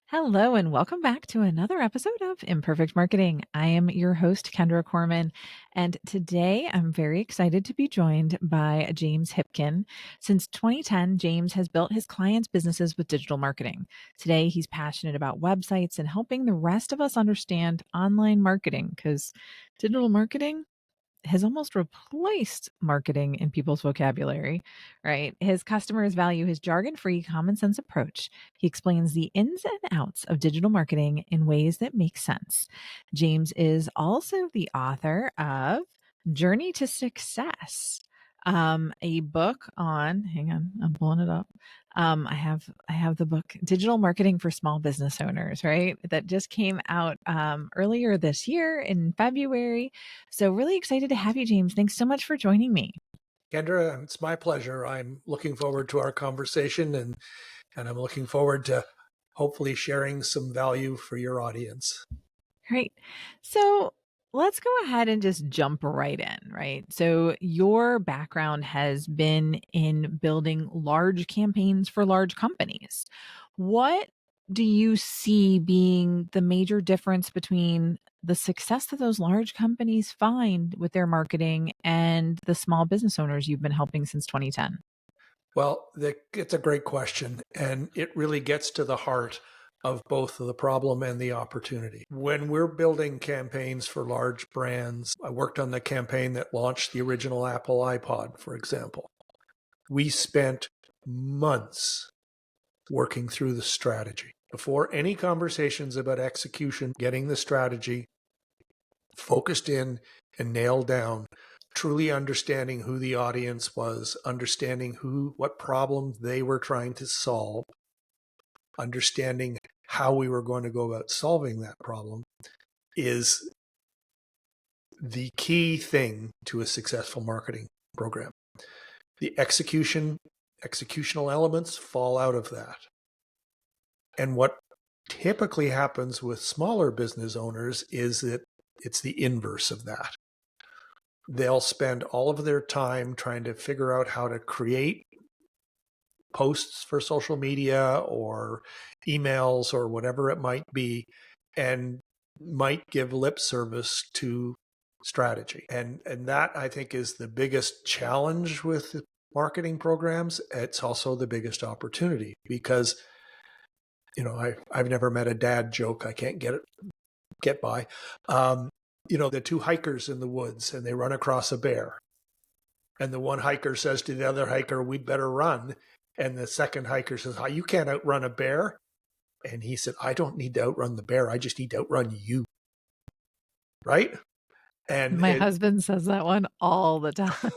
Hello, and welcome back to another episode of Imperfect Marketing. I am your host, Kendra Corman, and today I'm very excited to be joined by James Hipkin. Since 2010, James has built his clients' businesses with digital marketing. Today, he's passionate about websites and helping the rest of us understand online marketing because digital marketing has almost replaced marketing in people's vocabulary, right? His customers value his jargon free, common sense approach. He explains the ins and outs of digital marketing in ways that make sense. James is also the author of Journey to Success, a book on, hang on, I'm pulling it up. I have the book Digital Marketing for Small Business Owners, right? That just came out earlier this year in February. So really excited to have you, James. Thanks so much for joining me. Kendra, it's my pleasure. I'm looking forward to our conversation and I'm looking forward to hopefully sharing some value for your audience. Great. So let's go ahead and just jump right in, right? So your background has been in building large campaigns for large companies. What do you see being the major difference between the success that those large companies find with their marketing and the small business owners you've been helping since 2010? Well, it's a great question, and it really gets to the heart of both the problem and the opportunity. When we're building campaigns for large brands, I worked on the campaign that launched the original Apple iPod, for example. We spent months working through the strategy. Before any conversations about execution, getting the strategy focused in and nailed down, truly understanding who the audience was, understanding what problems they were trying to solve, understanding how we were going to go about solving that problem is the key thing to a successful marketing program. The executional elements fall out of that. And what typically happens with smaller business owners is that it's the inverse of that. They'll spend all of their time trying to figure out how to create posts for social media or emails or whatever it might be, and might give lip service to strategy. And that, I think, is the biggest challenge with marketing programs. It's also the biggest opportunity because, I've never met a dad joke I can't get by. The two hikers in the woods and they run across a bear. And the one hiker says to the other hiker, "We'd better run." And the second hiker says, "Oh, you can't outrun a bear." And he said, "I don't need to outrun the bear. I just need to outrun you." Right? And My husband says that one all the time.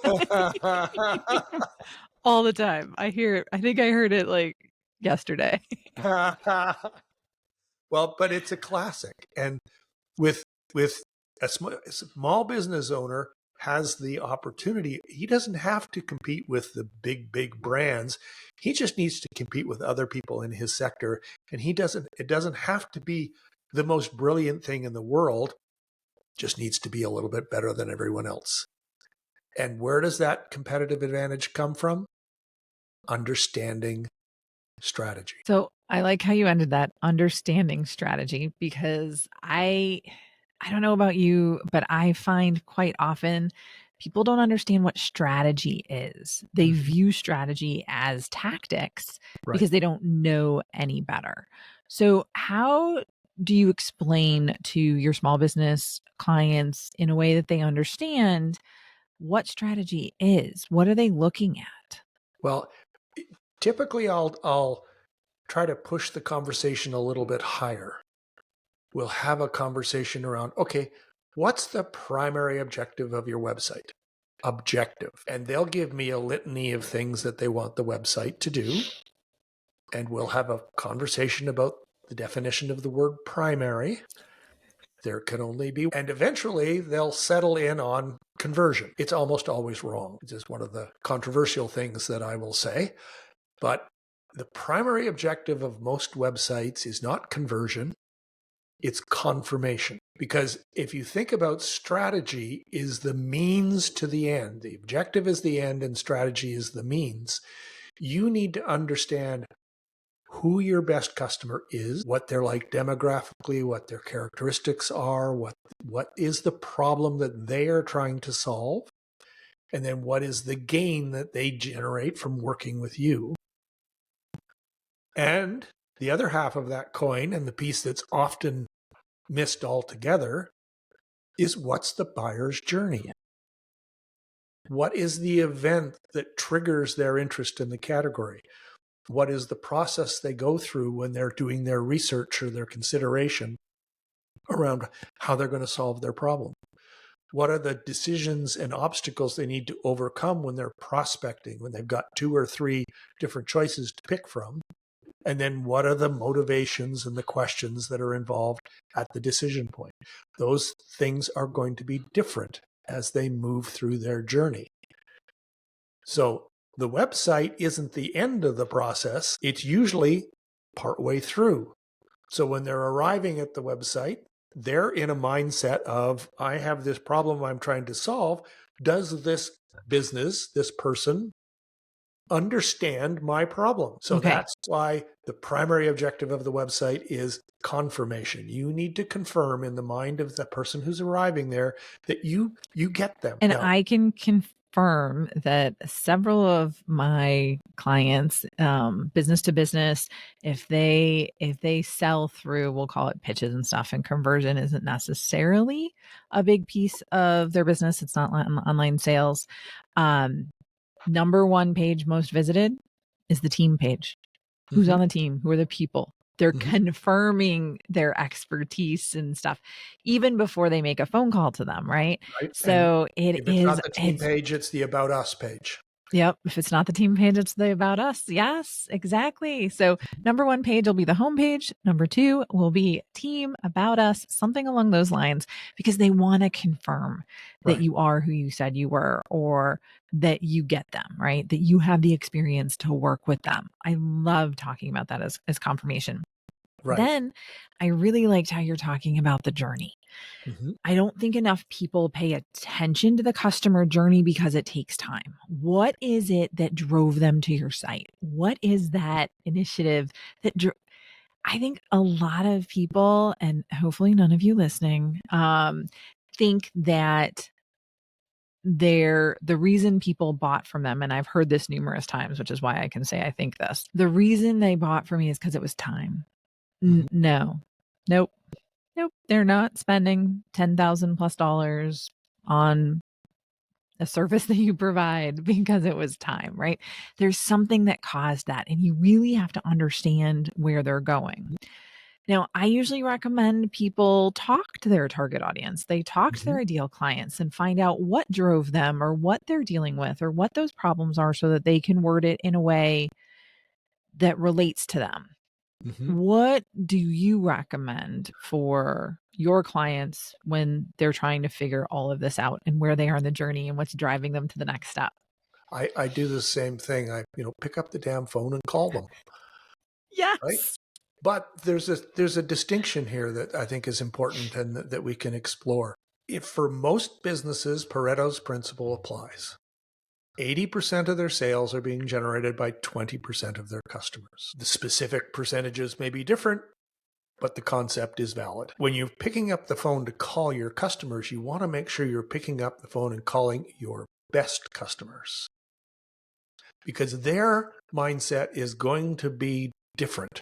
All the time. I hear it. I think I heard it like yesterday. well, but it's a classic. And with a small business owner has the opportunity. He doesn't have to compete with the big brands. He just needs to compete with other people in his sector. And it doesn't have to be the most brilliant thing in the world. Just needs to be a little bit better than everyone else. And where does that competitive advantage come from? Understanding strategy. So I like how you ended that, understanding strategy, because I don't know about you, but I find quite often people don't understand what strategy is. They view strategy as tactics Right. because they don't know any better. So how do you explain to your small business clients in a way that they understand what strategy is? What are they looking at? Well, typically I'll try to push the conversation a little bit higher. We'll have a conversation around, okay, what's the primary objective of your website? Objective. And they'll give me a litany of things that they want the website to do. And we'll have a conversation about the definition of the word primary. There can only be, and eventually they'll settle in on conversion. It's almost always wrong. It's just one of the controversial things that I will say. But the primary objective of most websites is not conversion, it's confirmation. Because if you think about strategy is the means to the end, the objective is the end and strategy is the means, you need to understand who your best customer is, what they're like demographically, what their characteristics are, what is the problem that they are trying to solve, and then what is the gain that they generate from working with you. And the other half of that coin, and the piece that's often missed altogether, is what's the buyer's journey? What is the event that triggers their interest in the category? What is the process they go through when they're doing their research or their consideration around how they're going to solve their problem? What are the decisions and obstacles they need to overcome when they're prospecting, when they've got 2 or 3 different choices to pick from? And then what are the motivations and the questions that are involved at the decision point? Those things are going to be different as they move through their journey. So the website isn't the end of the process. It's usually partway through. So when they're arriving at the website, they're in a mindset of, I have this problem I'm trying to solve. Does this business, this person, understand my problem? So Okay. that's why the primary objective of the website is confirmation. You need to confirm in the mind of the person who's arriving there that you get them. And Now, I can confirm that several of my clients, business to business, if they sell through, we'll call it pitches and stuff, and conversion isn't necessarily a big piece of their business. It's not online sales. Number one page most visited is the team page. Who's on the team? Who are the people? They're confirming their expertise and stuff even before they make a phone call to them, right? right? And So if it's not the team page, it's the About Us page. Yep. If it's not the team page, it's the About Us. Yes, exactly. So number one page will be the home page. Number two will be team, About Us, something along those lines, because they want to confirm that Right. you are who you said you were, or that you get them, right? That you have the experience to work with them. I love talking about that as confirmation. Right. Then I really liked how you're talking about the journey. Mhm. I don't think enough people pay attention to the customer journey because it takes time. What is it that drove them to your site? What is that initiative that I think a lot of people, and hopefully none of you listening, think that the reason people bought from them, and I've heard this numerous times, which is why I can say I think this. The reason they bought from me is because it was time. Mhm. No. Nope. Nope, they're not spending $10,000 plus dollars on a service that you provide because it was time, right? There's something that caused that, and you really have to understand where they're going. Now, I usually recommend people talk to their target audience. They talk to their Mhm. ideal clients and find out what drove them or what they're dealing with or what those problems are so that they can word it in a way that relates to them. Mhm. What do you recommend for your clients when they're trying to figure all of this out and where they are in the journey and what's driving them to the next step? I do the same thing. I, pick up the damn phone and call them, right? Yes. But there's a distinction here that I think is important and that we can explore. If for most businesses, Pareto's principle applies. 80% of their sales are being generated by 20% of their customers. The specific percentages may be different, but the concept is valid. When you're picking up the phone to call your customers, you want to make sure you're picking up the phone and calling your best customers, because their mindset is going to be different.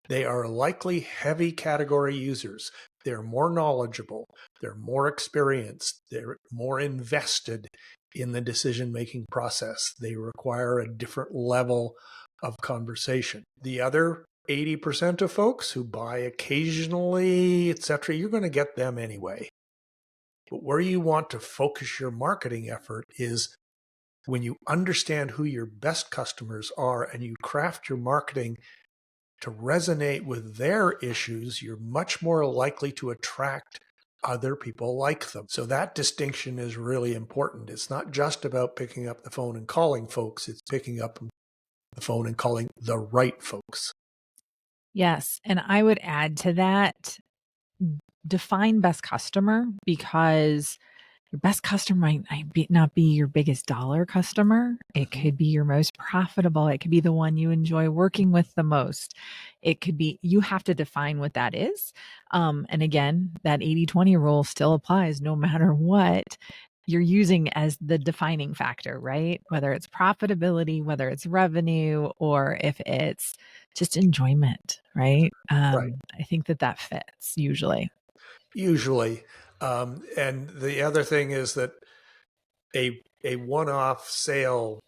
They are likely heavy category users. They're more knowledgeable. They're more experienced. They're more invested in the decision-making process. They require a different level of conversation. The other 80% of folks who buy occasionally, etc., you're going to get them anyway. But where you want to focus your marketing effort is when you understand who your best customers are and you craft your marketing to resonate with their issues, you're much more likely to attract other people like them. So that distinction is really important. It's not just about picking up the phone and calling folks, it's picking up the phone and calling the right folks. Yes. And I would add to that, define best customer, because Your best customer might not be your biggest dollar customer. It Mhm. could be your most profitable. It could be the one you enjoy working with the most. It could be, you have to define what that is. And again, that 80/20 rule still applies no matter what you're using as the defining factor, right? Whether it's profitability, whether it's revenue, or if it's just enjoyment, right? Right. I think that fits usually. Usually. And the other thing is that a one-off sale,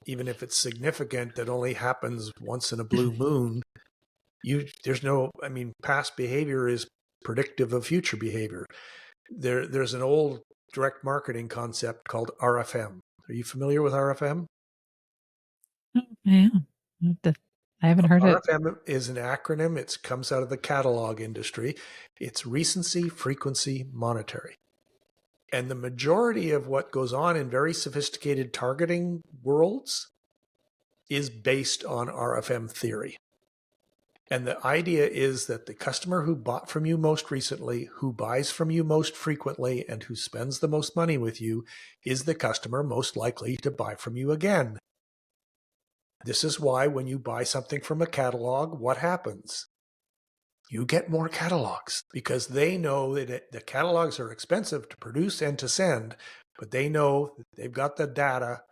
even if it's significant, that only happens once in a blue moon, there's no, I mean, past behavior is predictive of future behavior. There's an old direct marketing concept called RFM. Are you familiar with RFM? Oh, yeah. I haven't heard it. RFM is an acronym. It comes out of the catalog industry. It's recency, frequency, monetary. And the majority of what goes on in very sophisticated targeting worlds is based on RFM theory. And the idea is that the customer who bought from you most recently, who buys from you most frequently, and who spends the most money with you is the customer most likely to buy from you again. This is why when you buy something from a catalog, what happens? You get more catalogs because they know that the catalogs are expensive to produce and to send, but they know that they've got the data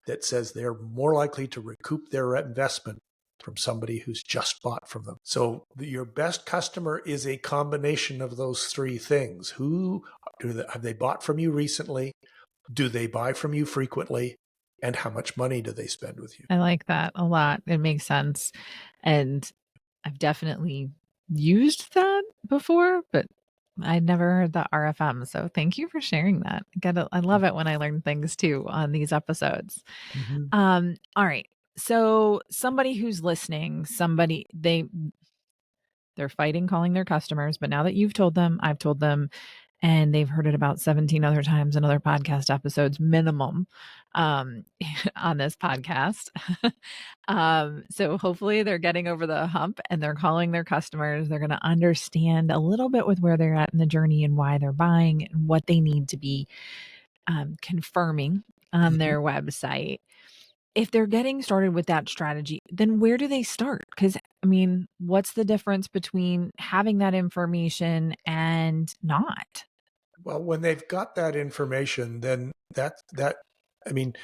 that says they're more likely to recoup their investment from somebody who's just bought from them. So your best customer is a combination of those three things. Have they bought from you recently? Do they buy from you frequently? And how much money do they spend with you? I like that a lot. It makes sense. And I've definitely used that before, but I'd never heard the RFM. So thank you for sharing that. I love it when I learn things too on these episodes. Mhm. All right. So somebody who's listening, they're fighting calling their customers, but now that you've told them, I've told them, and they've heard it about 17 other times in other podcast episodes minimum um, on this podcast. So hopefully they're getting over the hump and they're calling their customers. They're going to understand a little bit with where they're at in the journey and why they're buying and what they need to be confirming on Mhm. their website. If they're getting started with that strategy, then where do they start? Because, I mean, what's the difference between having that information and not? Well, when they've got that information, then I mean,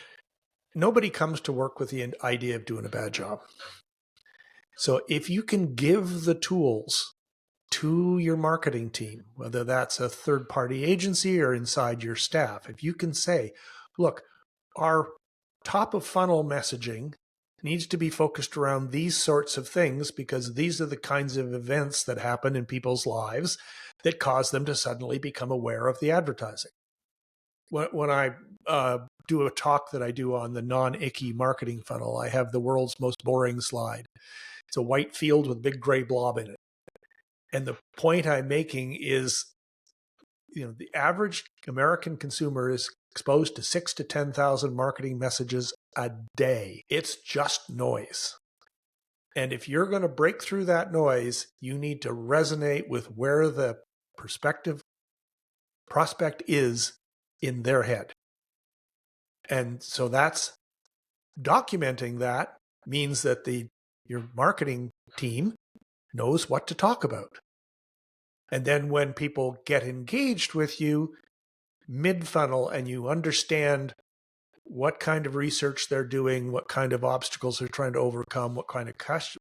nobody comes to work with the idea of doing a bad job. So if you can give the tools to your marketing team, whether that's a third party agency or inside your staff, if you can say, look, our top of funnel messaging needs to be focused around these sorts of things because these are the kinds of events that happen in people's lives that cause them to suddenly become aware of the advertising. When I do a talk that I do on the non-icky marketing funnel, I have the world's most boring slide. It's a white field with a big gray blob in it. And the point I'm making is, the average American consumer is exposed to 6 to 10,000 marketing messages a day. It's just noise. And if you're going to break through that noise, you need to resonate with where the prospective prospect is in their head. And so that's documenting that means that your marketing team knows what to talk about. And then when people get engaged with you mid funnel and you understand what kind of research they're doing, what kind of obstacles they're trying to overcome, what kind of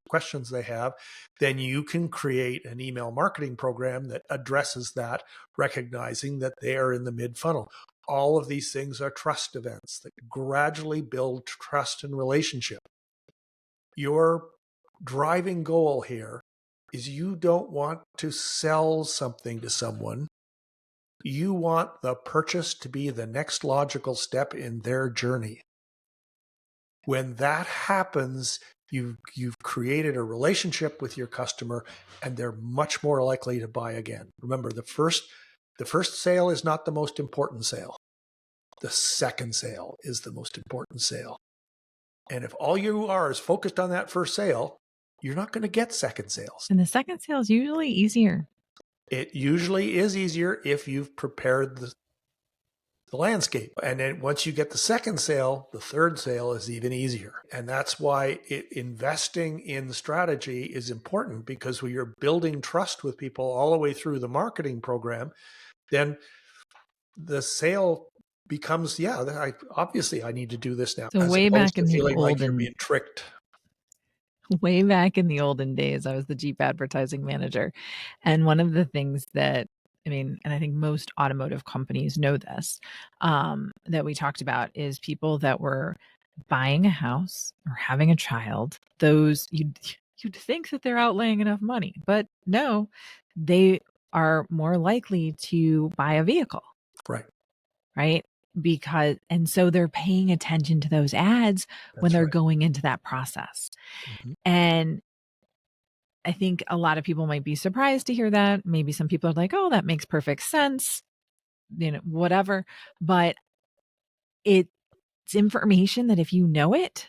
questions they have, then you can create an email marketing program that addresses that, recognizing that they are in the mid funnel. All of these things are trust events that gradually build trust and relationship. Your driving goal here is you don't want to sell something to someone. You want the purchase to be the next logical step in their journey. When that happens, you've created a relationship with your customer and they're much more likely to buy again. Remember, the first sale is not the most important sale. The second sale is the most important sale. And if all you are is focused on that first sale, you're not going to get second sales. And the second sale is usually easier. It usually is easier if you've prepared the landscape. And then once you get the second sale, the third sale is even easier. And that's why investing in strategy is important, because when you're building trust with people all the way through the marketing program, then the sale becomes, obviously I need to do this now, So as way opposed back to in the feeling like you're olden being tricked. way back in the olden days, I was the Jeep advertising manager. And one of the things that, I mean, and I think most automotive companies know this, that we talked about is people that were buying a house or having a child. Those you'd think that they're outlaying enough money, but no, they are more likely to buy a vehicle, Right. right? Because, and so they're paying attention to those ads when That's they're right. going into that process. Mm-hmm. And I think a lot of people might be surprised to hear that. Maybe some people are like, oh, that makes perfect sense, whatever. But it's information that if you know it,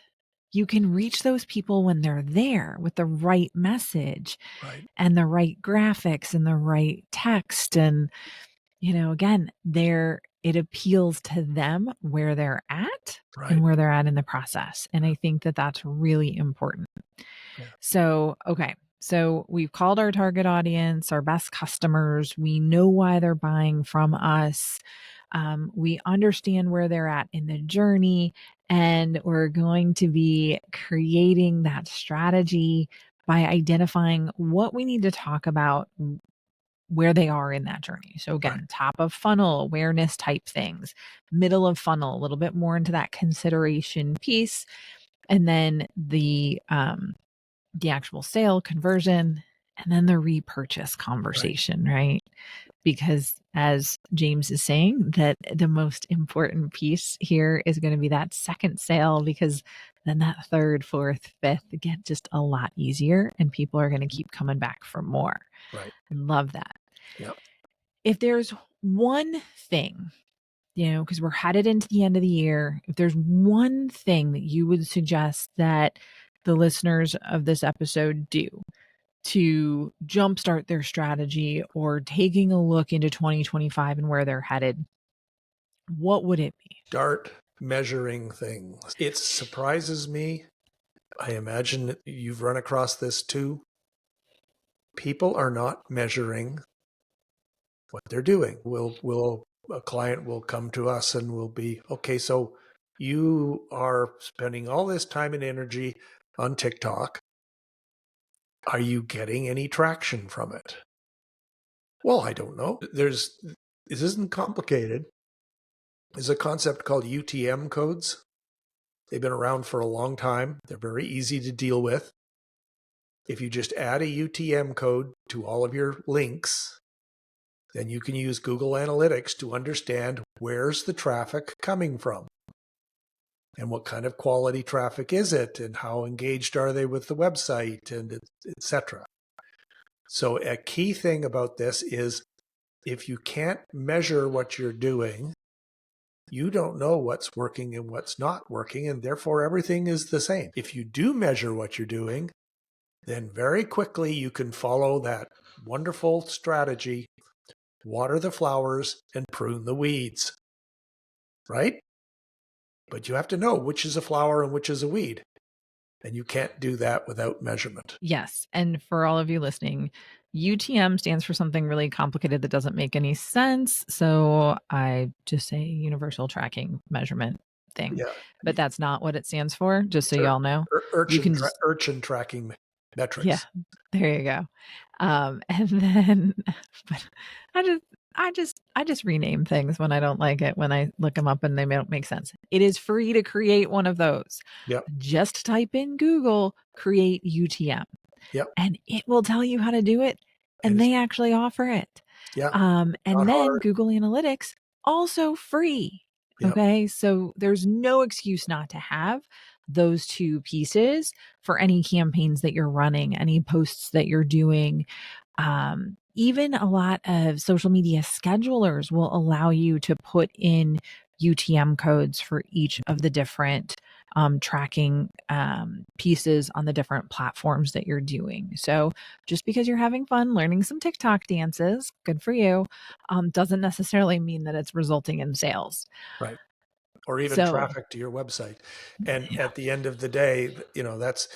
you can reach those people when they're there with the right message Right. and the right graphics and the right text. And, again, it appeals to them where they're at Right. and where they're at in the process. And I think that that's really important. Yeah. So, okay. So we've called our target audience, our best customers. We know why they're buying from us. We understand where they're at in the journey, and we're going to be creating that strategy by identifying what we need to talk about where they are in that journey. So Right. again, top of funnel awareness type things, middle of funnel, a little bit more into that consideration piece, and then the actual sale conversion, and then the repurchase Right. conversation, right? Because as James is saying, that the most important piece here is going to be that second sale, because then that third, fourth, fifth get just a lot easier and people are going to keep coming back for more. Right. I love that. Yeah. If there's one thing, because we're headed into the end of the year, if there's one thing that you would suggest that the listeners of this episode do to jumpstart their strategy or taking a look into 2025 and where they're headed, what would it be? Start measuring things. It surprises me. I imagine that you've run across this too. People are not measuring what they're doing. A client will come to us and will be, okay, so you are spending all this time and energy on TikTok. Are you getting any traction from it? Well, I don't know. This isn't complicated. There's a concept called UTM codes. They've been around for a long time. They're very easy to deal with. If you just add a UTM code to all of your links, then you can use Google Analytics to understand where's the traffic coming from and what kind of quality traffic is it and how engaged are they with the website, and etc. So a key thing about this is, if you can't measure what you're doing, you don't know what's working and what's not working, and therefore everything is the same. If you do measure what you're doing, then very quickly you can follow that wonderful strategy: water the flowers and prune the weeds, right? But you have to know which is a flower and which is a weed. And you can't do that without measurement. Yes. And for all of you listening, UTM stands for something really complicated that doesn't make any sense. So I just say universal tracking measurement thing, Yeah. but that's not what it stands for. Just so It's y'all know, you can just, urchin tracking yeah, metrics. there you go. And then, but I just rename things when I don't like it, when I look them up and they don't make sense. It is free to create one of those. Yep. Just type in Google, create UTM, Yep. and it will tell you how to do it. And And it's, they actually offer it. yeah, not And then hard. Google Analytics, also free. Yep. Okay. So there's no excuse not to have those two pieces for any campaigns that you're running, any posts that you're doing. Even a lot of social media schedulers will allow you to put in UTM codes for each of the different tracking pieces on the different platforms that you're doing. So just because you're having fun learning some TikTok dances, good for you, doesn't necessarily mean that it's resulting in sales. Right. Or even So, traffic to your website. And yeah, at the end of the day, that's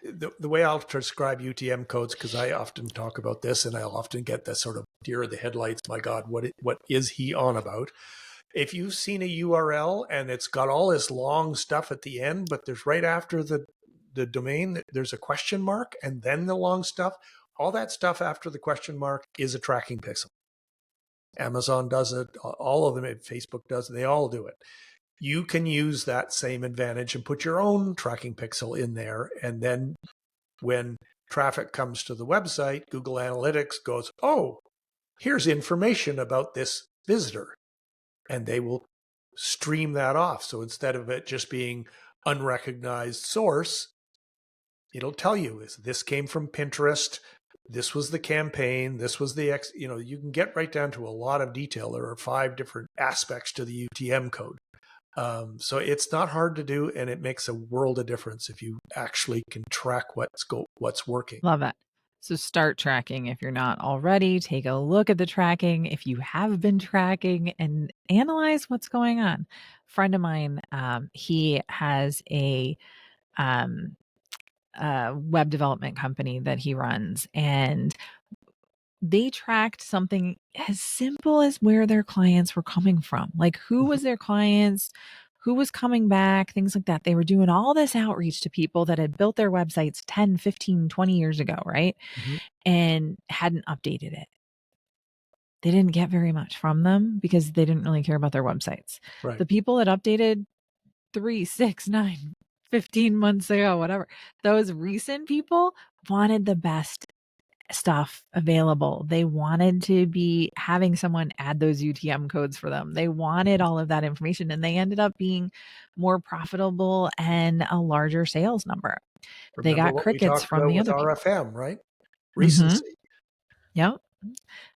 the way I'll describe UTM codes, because I often talk about this and I'll often get that sort of deer in the headlights. My God, what is he on about? If you've seen a URL and it's got all this long stuff at the end, but there's right after the domain, there's a question mark and then the long stuff, all that stuff after the question mark is a tracking pixel. Amazon does it, all of them, Facebook does it, they all do it. You can use that same advantage and put your own tracking pixel in there. And then when traffic comes to the website, Google Analytics goes, oh, here's information about this visitor. And they will stream that off. So instead of it just being unrecognized source, it'll tell you, is this came from Pinterest. This was the campaign. This was the you can get right down to a lot of detail. There are 5 different aspects to the UTM code. So it's not hard to do, and it makes a world of difference if you actually can track what's working. love it. So start tracking if you're not already. Take a look at the tracking if you have been tracking and analyze what's going on. Friend of mine, he has um, a web development company that he runs, and they tracked something as simple as where their clients were coming from. Like who Mhm. was their clients, who was coming back, things like that. They were doing all this outreach to people that had built their websites 10, 15, 20 years ago, right? Mhm. And hadn't updated it. They didn't get very much from them because they didn't really care about their websites. Right. The people that updated 3, 6, 9, 15 months ago, whatever, those recent people wanted the best stuff available. They wanted to be having someone add those UTM codes for them. They wanted all of that information, and they ended up being more profitable and a larger sales number. They Remember got what we crickets talked from about the with other people. RFM, right? Mhm. Recency. Yep.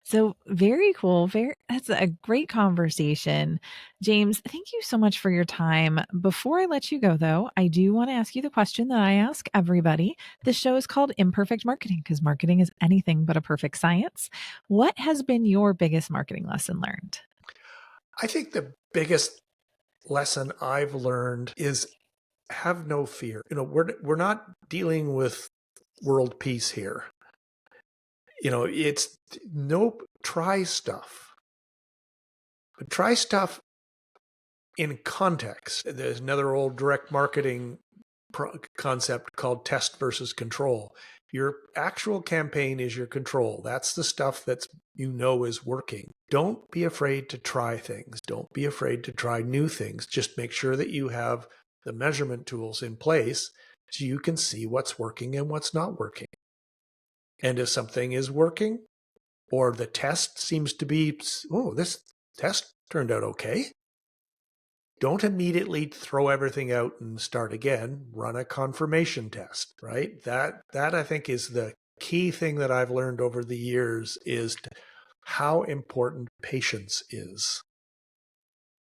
So very cool. That's a great conversation. James, thank you so much for your time. Before I let you go though, I do want to ask you the question that I ask everybody. This show is called Imperfect Marketing because marketing is anything but a perfect science. What has been your biggest marketing lesson learned? I think the biggest lesson I've learned is have no fear. We're not dealing with world peace here. It's nope. Try stuff, but try stuff in context. There's another old direct marketing concept called test versus control. Your actual campaign is your control. That's the stuff that's is working. Don't be afraid to try things. Don't be afraid to try new things. Just make sure that you have the measurement tools in place so you can see what's working and what's not working. And if something is working or the test seems to be, oh, this test turned out okay, don't immediately throw everything out and start again. Run a confirmation test, right? That I think is the key thing that I've learned over the years is how important patience is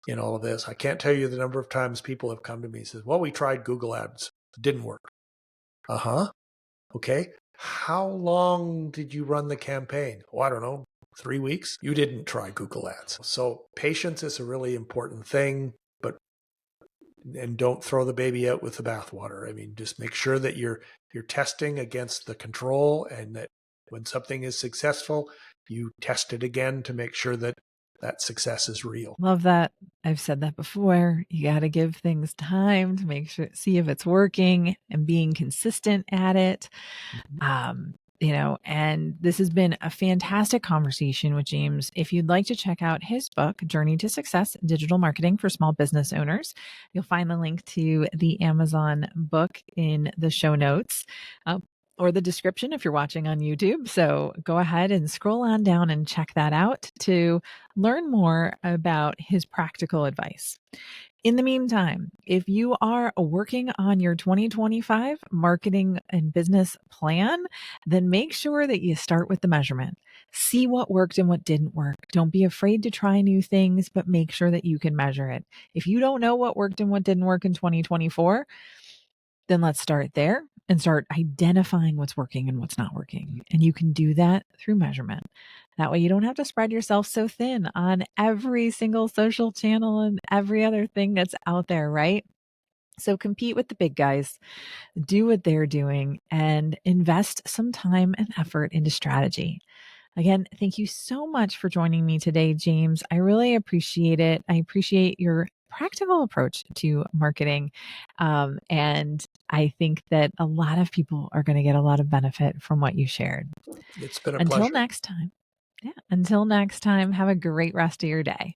in all of this. I can't tell you the number of times people have come to me and says, well, we tried Google Ads. It didn't work. Uh-huh. Okay. How long did you run the campaign? Oh, I don't know. 3 weeks? You didn't try Google Ads. So patience is a really important thing, but and don't throw the baby out with the bathwater. I mean, just make sure that you're testing against the control, and that when something is successful, you test it again to make sure that that success is real. Love that. I've said that before. You got to give things time to make sure, see if it's working and being consistent at it. Mhm. And this has been a fantastic conversation with James. If you'd like to check out his book, Journey to Success Digital Marketing for Small Business Owners, you'll find the link to the Amazon book in the show notes. Uh, or the description if you're watching on YouTube. So go ahead and scroll on down and check that out to learn more about his practical advice. In the meantime, if you are working on your 2025 marketing and business plan, then make sure that you start with the measurement. See what worked and what didn't work. Don't be afraid to try new things, but make sure that you can measure it. If you don't know what worked and what didn't work in 2024, then let's start there and start identifying what's working and what's not working. And you can do that through measurement. That way you don't have to spread yourself so thin on every single social channel and every other thing that's out there, right? So compete with the big guys, do what they're doing, and invest some time and effort into strategy. Again, thank you so much for joining me today, James. I really appreciate it. I appreciate your practical approach to marketing. And I think that a lot of people are going to get a lot of benefit from what you shared. It's been a Until pleasure. next time. Yeah. Until next time, have a great rest of your day.